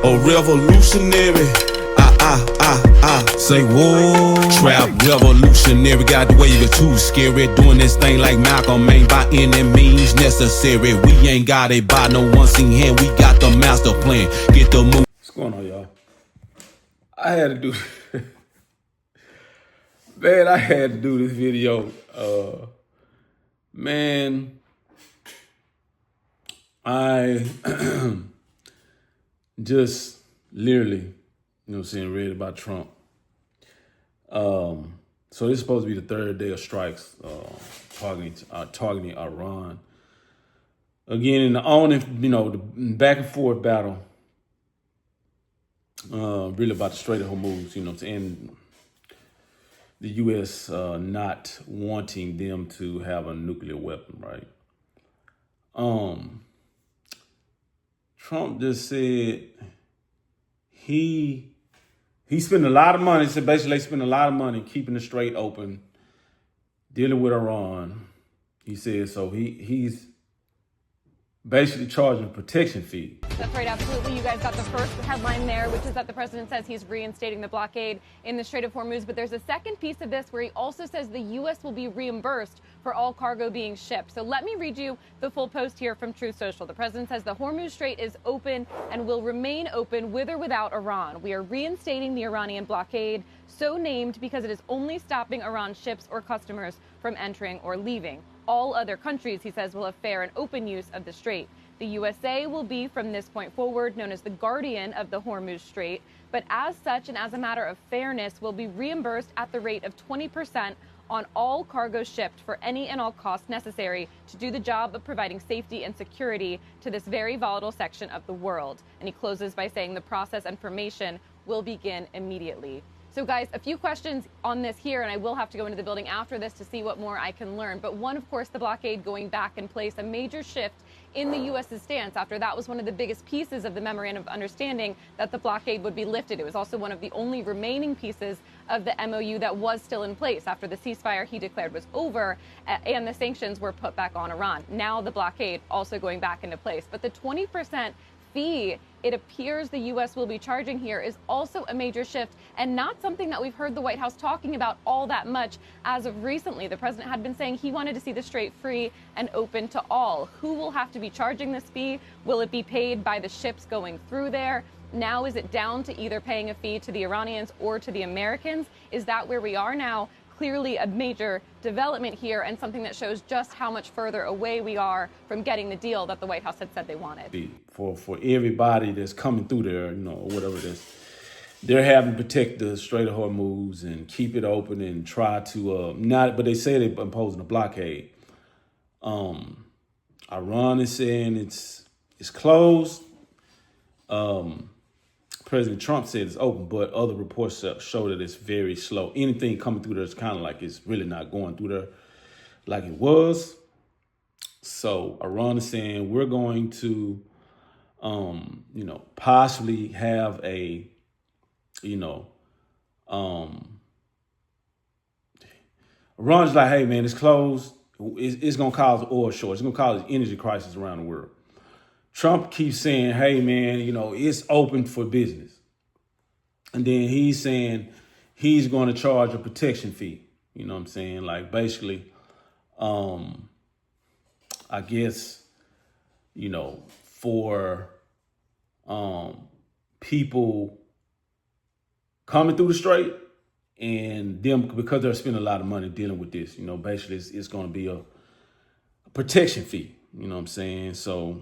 A revolutionary. Say whoa. Trap revolutionary. Got the wave is too scary. Doing this thing like Malcolm ain't by any means necessary. We ain't got it by no one seen hand. We got the master plan. Get the move. What's going on, y'all? I had to do man, I had to do this video. Man, I just literally, you know what I'm saying, read about Trump. So this is supposed to be the third day of strikes targeting Iran. Again, in the the back and forth battle, really about the Strait of Hormuz, and the U.S. Not wanting them to have a nuclear weapon, right? Trump just said he spent a lot of money. So basically, they spent a lot of money keeping the strait open, dealing with Iran. He said so. He's basically charging a protection fee. That's right, absolutely. You guys got the first headline there, which is that the president says he's reinstating the blockade in the Strait of Hormuz. But there's a second piece of this where he also says the U.S. will be reimbursed for all cargo being shipped. So let me read you the full post here from Truth Social. The president says the Hormuz Strait is open and will remain open with or without Iran. We are reinstating the Iranian blockade, so named because it is only stopping Iran ships or customers from entering or leaving. All other countries, he says, will have fair and open use of the strait. The USA will be, from this point forward, known as the guardian of the Hormuz Strait, but as such and as a matter of fairness, will be reimbursed at the rate of 20% on all cargo shipped for any and all costs necessary to do the job of providing safety and security to this very volatile section of the world. And he closes by saying the process and formation will begin immediately. So guys, a few questions on this here, and I will have to go into the building after this to see what more I can learn. But one, of course, the blockade going back in place, a major shift in the U.S.'s stance after that was one of the biggest pieces of the memorandum of understanding that the blockade would be lifted. It was also one of the only remaining pieces of the MOU that was still in place after the ceasefire he declared was over and the sanctions were put back on Iran. Now the blockade also going back into place. But the 20% fee it appears the U.S. will be charging here is also a major shift and not something that we've heard the White House talking about all that much as of recently. The president had been saying he wanted to see the strait free and open to all. Who will have to be charging this fee? Will it be paid by the ships going through there? Now is it down to either paying a fee to the Iranians or to the Americans? Is that where we are now? Clearly a major development here and something that shows just how much further away we are from getting the deal that the White House had said they wanted. For everybody that's coming through there, or whatever it is, they're having to protect the Strait of Hormuz and keep it open and try to but they say they're imposing a blockade. Iran is saying it's closed. President Trump said it's open, but other reports show that it's very slow. Anything coming through there is kind of like it's really not going through there like it was. So Iran is saying we're going to, possibly have a, Iran's like, hey man, it's closed. It's going to cause an oil shortage. It's going to cause an energy crisis around the world. Trump keeps saying, hey, man, it's open for business. And then he's saying he's going to charge a protection fee. You know what I'm saying? Like, basically, I guess, for people coming through the strait and them, because they're spending a lot of money dealing with this, basically it's going to be a protection fee. You know what I'm saying? So,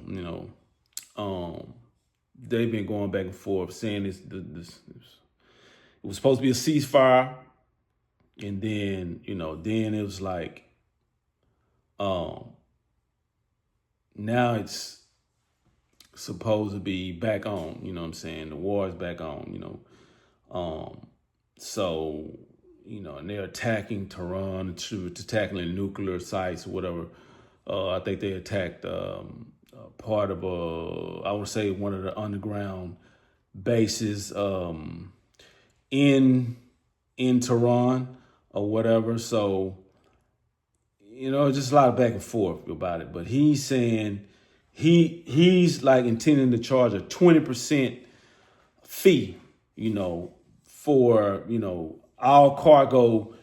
they've been going back and forth saying it was supposed to be a ceasefire. And then, then it was like, now it's supposed to be back on, you know what I'm saying? The war is back on, so, and they're attacking Tehran, tackling nuclear sites or whatever. I think they attacked part of I would say one of the underground bases in Tehran or whatever. So, just a lot of back and forth about it. But he's saying he's like intending to charge a 20% fee, for, all cargo,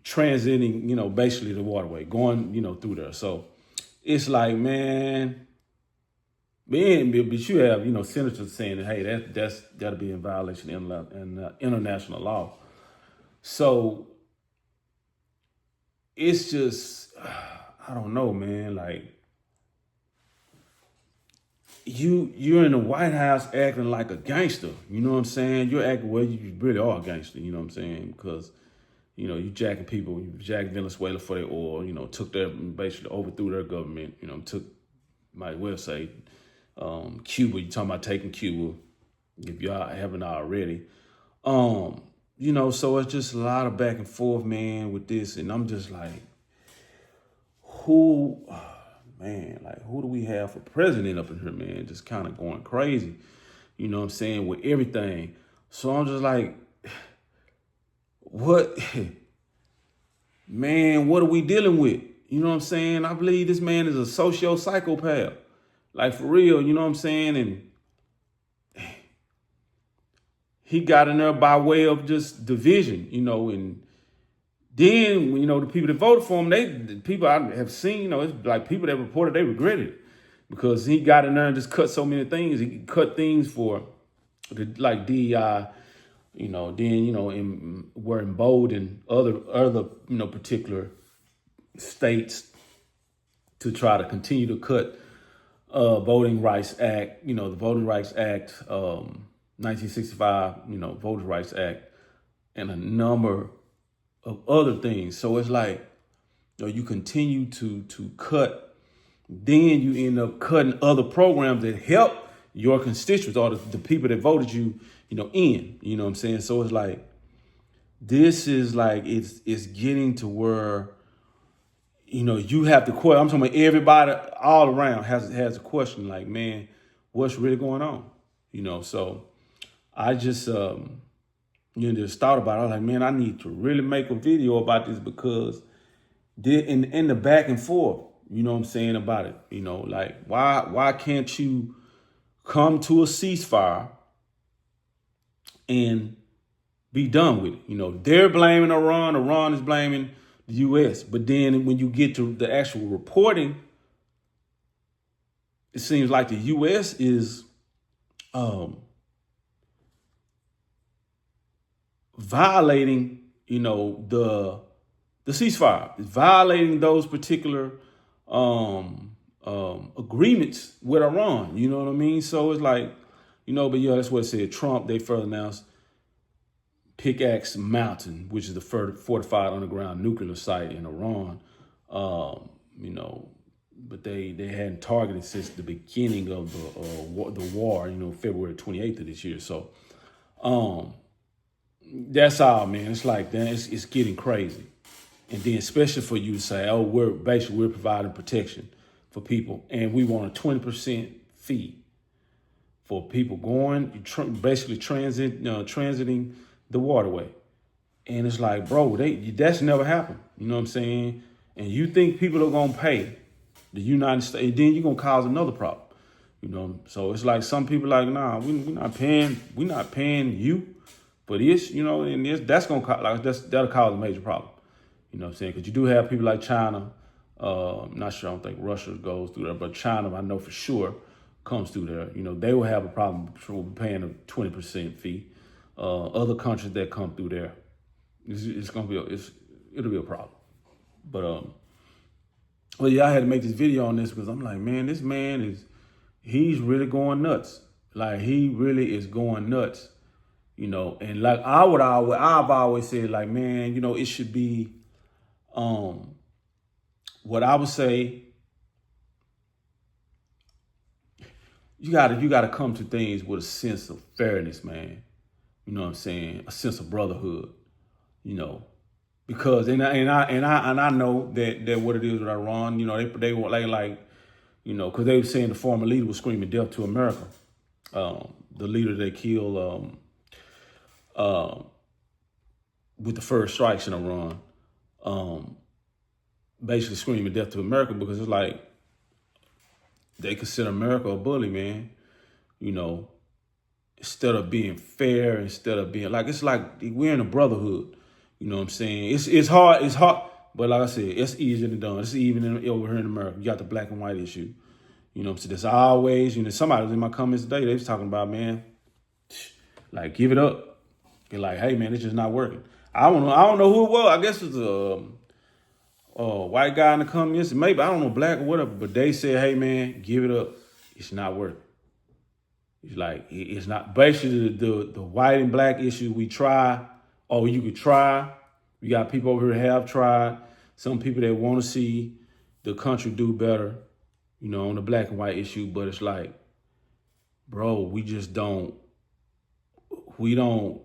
transiting, basically the waterway, going, through there. So it's like, man, but you have, senators saying that, hey, that'll be in violation of international law. So it's just, I don't know, man. Like, you're in the White House acting like a gangster. You know what I'm saying? You're acting, well, you really are a gangster. You know what I'm saying? Because you jacking people, you jacking Venezuela for their oil. Took their, basically overthrew their government. Might well say Cuba. You talking about taking Cuba? If y'all haven't already. So it's just a lot of back and forth, man, with this, and I'm just like, who do we have for president up in here, man? Just kind of going crazy, you know what I'm saying, with everything. So I'm just like, what, man, what are we dealing with? You know what I'm saying? I believe this man is a socio-psychopath, like for real, you know what I'm saying? And he got in there by way of just division, and then, the people that voted for him, the people I have seen, it's like people that reported they regretted it because he got in there and just cut so many things. He cut things for like DEI, then, were in bold and other, particular states to try to continue to cut Voting Rights Act, the Voting Rights Act, 1965, Voting Rights Act, and a number of other things. So it's like, you continue to cut, then you end up cutting other programs that help your constituents or the people that voted you, in. You know what I'm saying? So it's like, this is like, it's getting to where, you have to question. I'm talking about everybody all around has a question like, man, what's really going on? So I just, just thought about it. I was like, man, I need to really make a video about this because in the back and forth, you know what I'm saying, about it. Like, why can't you come to a ceasefire and be done with it? They're blaming Iran. Iran is blaming the U.S. But then when you get to the actual reporting, it seems like the U.S. is violating, the ceasefire. It's violating those particular agreements with Iran. You know what I mean? So it's like, but yeah, that's what it said. Trump, they further announced Pickaxe Mountain, which is the fortified underground nuclear site in Iran. But they hadn't targeted since the beginning of the war, February 28th of this year. So that's all, man. It's like, then it's getting crazy. And then especially for you to say, oh, we're providing protection for people. And we want a 20% fee for people going, basically transiting the waterway. And it's like, bro, that's never happened. You know what I'm saying? And you think people are going to pay the United States, then you're going to cause another problem. So it's like some people like, nah, we're not paying you for this, and that's going to cause, that'll cause a major problem. You know what I'm saying? Because you do have people like China. I'm not sure. I don't think Russia goes through there, but China, I know for sure, comes through there. They will have a problem paying a 20% fee. Other countries that come through there, it'll be a problem. But yeah, I had to make this video on this because I'm like, man, this man he's really going nuts. Like, he really is going nuts. And like I've always said, like, man, it should be. What I would say, you gotta come to things with a sense of fairness, man. You know what I'm saying? A sense of brotherhood. Because and I know that what it is with Iran. They were like because they were saying the former leader was screaming death to America. The leader they killed with the first strikes in Iran. Basically screaming death to America because it's like they consider America a bully, man. instead of being fair, instead of being like, it's like we're in a brotherhood. You know what I'm saying? It's hard. It's hard. But like I said, it's easier than done. It's even over here in America. You got the black and white issue. You know what I'm saying? There's always, somebody was in my comments today, they was talking about, man, like, give it up. Be like, hey, man, it's just not working. I don't know who it was. I guess it's a white guy in the comments. Maybe, I don't know, black or whatever. But they said, hey, man, give it up. It's not working. It's like, it's not. Basically, the white and black issue, we try, or you could try. We got people over here that have tried. Some people that want to see the country do better, on the black and white issue. But it's like, bro, we don't,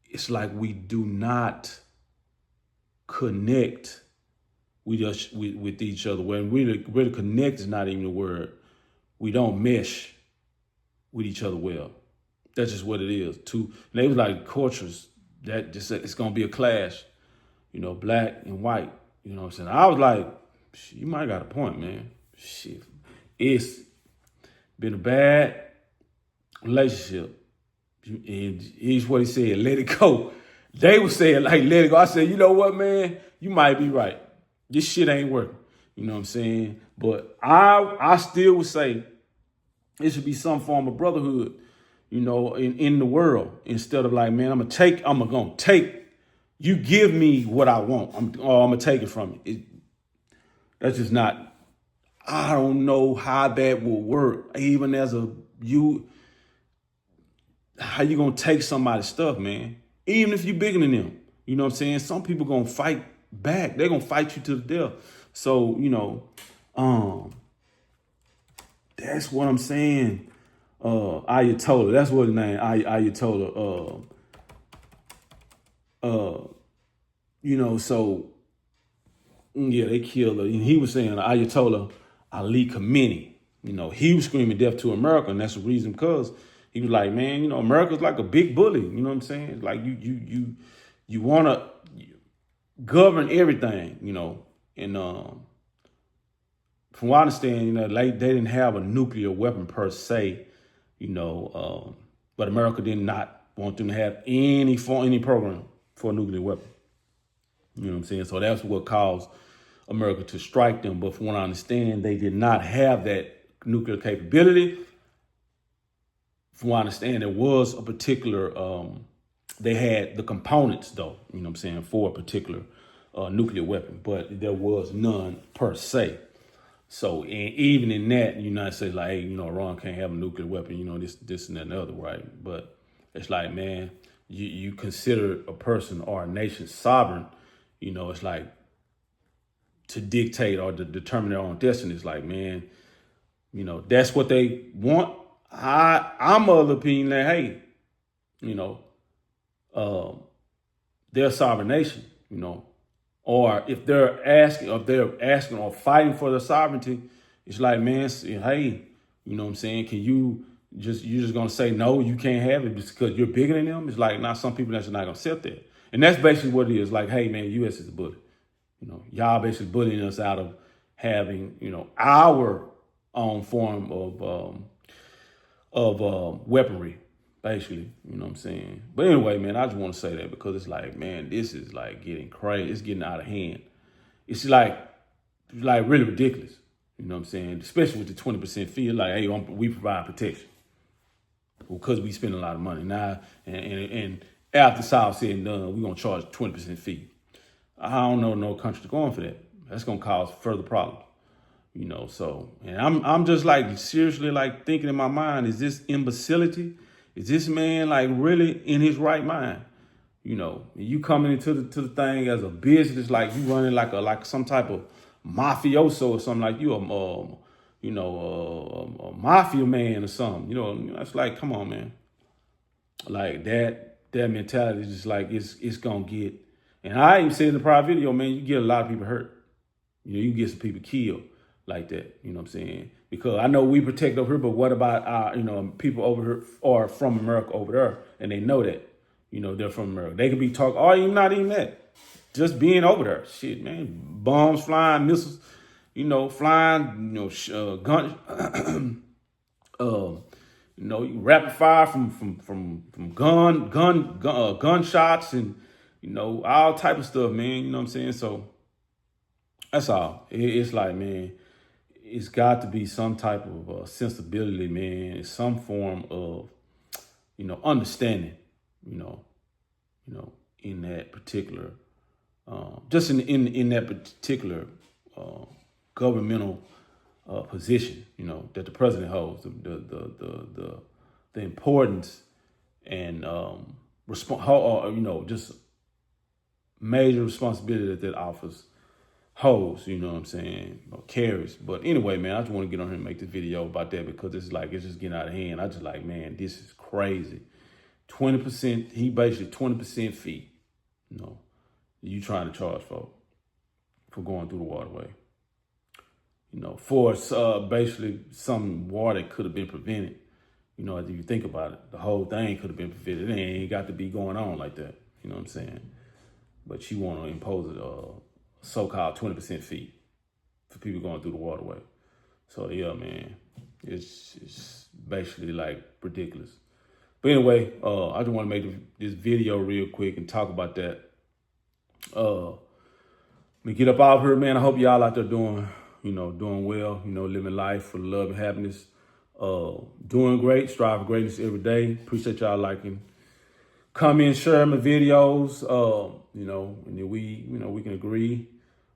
it's like we do not connect with each other. When really connect is not even the word. We don't mesh with each other well. That's just what it is. And they was like cultures that just, it's gonna be a clash, black and white. You know what I'm saying? I was like, you might got a point, man. Shit. It's been a bad relationship. And here's what he said, let it go. They were saying, like, let it go. I said, you know what, man? You might be right. This shit ain't working. You know what I'm saying? But I still would say it should be some form of brotherhood, in the world. Instead of like, man, I'm gonna take, you give me what I want. I'm gonna take it from you. That's just not, I don't know how that will work. Even as how you gonna take somebody's stuff, man? Even if you bigger than them, you know what I'm saying? Some people gonna fight back. They're gonna fight you to the death. So, that's what I'm saying. Ayatollah, that's what his name, Ayatollah. So yeah, they killed her. And he was saying Ayatollah Ali Khamenei. He was screaming death to America, and that's the reason, because he was like, man, America's like a big bully. You know what I'm saying? It's like you want to govern everything, and from what I understand, they didn't have a nuclear weapon per se, but America did not want them to have any program for a nuclear weapon. You know what I'm saying? So that's what caused America to strike them. But from what I understand, they did not have that nuclear capability. From what I understand, there was a particular, they had the components though, for a particular nuclear weapon, but there was none per se. So even in that, the United States, like, hey, Iran can't have a nuclear weapon, this and that and the other, right? But it's like, man, you consider a person or a nation sovereign, it's like to dictate or to determine their own destiny. It's like, man, that's what they want. I'm of the opinion that, hey, they're a sovereign nation, or if they're asking or fighting for their sovereignty, it's like, man, hey, what I'm saying? You're just gonna say no, you can't have it because you're bigger than them? It's like, some people that's not gonna accept that. And that's basically what it is. Like, hey, man, U.S. is a bully. Y'all basically bullying us out of having, our own form of weaponry, basically. You know what I'm saying? But anyway, man, I just want to say that because it's like, man, this is like getting crazy. It's getting out of hand. It's like really ridiculous. You know what I'm saying? Especially with the 20% fee. Like, hey, we provide protection because we spend a lot of money now. And after South said and done, we're going to charge 20% fee. I don't know no country going for that. That's going to cause further problems. So, and I'm just like seriously like thinking in my mind, is this imbecility? Is this man like really in his right mind? You coming into the thing as a business, like you running like some type of mafioso or something, like you a mafia man or something. It's like, come on, man. Like that mentality is just like it's gonna get. And I even said in the prior video, man, you get a lot of people hurt. You get some people killed like that. You know what I'm saying? Because I know we protect over here, but what about our, people over here or from America over there, and they know that, they're from America. They could be talking, or even not even that, just being over there. Shit, man, bombs flying, missiles, flying, guns, You know, rapid fire from gunshots and, you know, all type of stuff, man. You know what I'm saying? So that's all. It's like, man, it's got to be some type of sensibility, man, some form of, you know, understanding, you know, in that particular, just in that particular governmental position, you know, that the president holds, the importance and you know, just major responsibility that office holds, you know what I'm saying, or carries. But anyway, man, I just want to get on here and make this video about that because it's like, it's just getting out of hand. I just like, man, this is crazy. 20%, he basically 20% fee, you know, you trying to charge for going through the waterway. You know, for basically some war that could have been prevented. You know, if you think about it, the whole thing could have been prevented. It ain't got to be going on like that. You know what I'm saying? But you want to impose a so-called 20% fee for people going through the waterway. So yeah, man, it's basically like ridiculous. But anyway, I just want to make this video real quick and talk about that. Let me get up out here, man. I hope y'all out there doing well, you know, living life for love and happiness. Doing great, strive for greatness every day. Appreciate y'all liking, comment, share my videos. You know, and then we can agree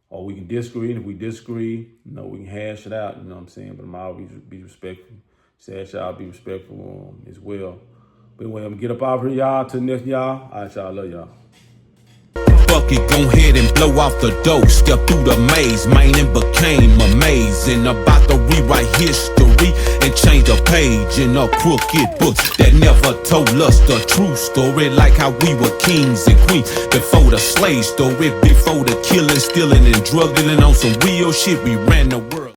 or we can disagree. And if we disagree, you know, we can hash it out, you know what I'm saying? But I'm always be respectful. Say y'all be respectful as well. But anyway, I'm gonna get up out here, y'all. Till next, y'all. All right, y'all. Love y'all. Fuck it, go ahead and blow out the dough. Step through the maze, man, and became amazing. About to rewrite history and change a page in a crooked book that never told us the true story. Like how we were kings and queens before the slave story, before the killing, stealing, and drug dealing on some real shit. We ran the world.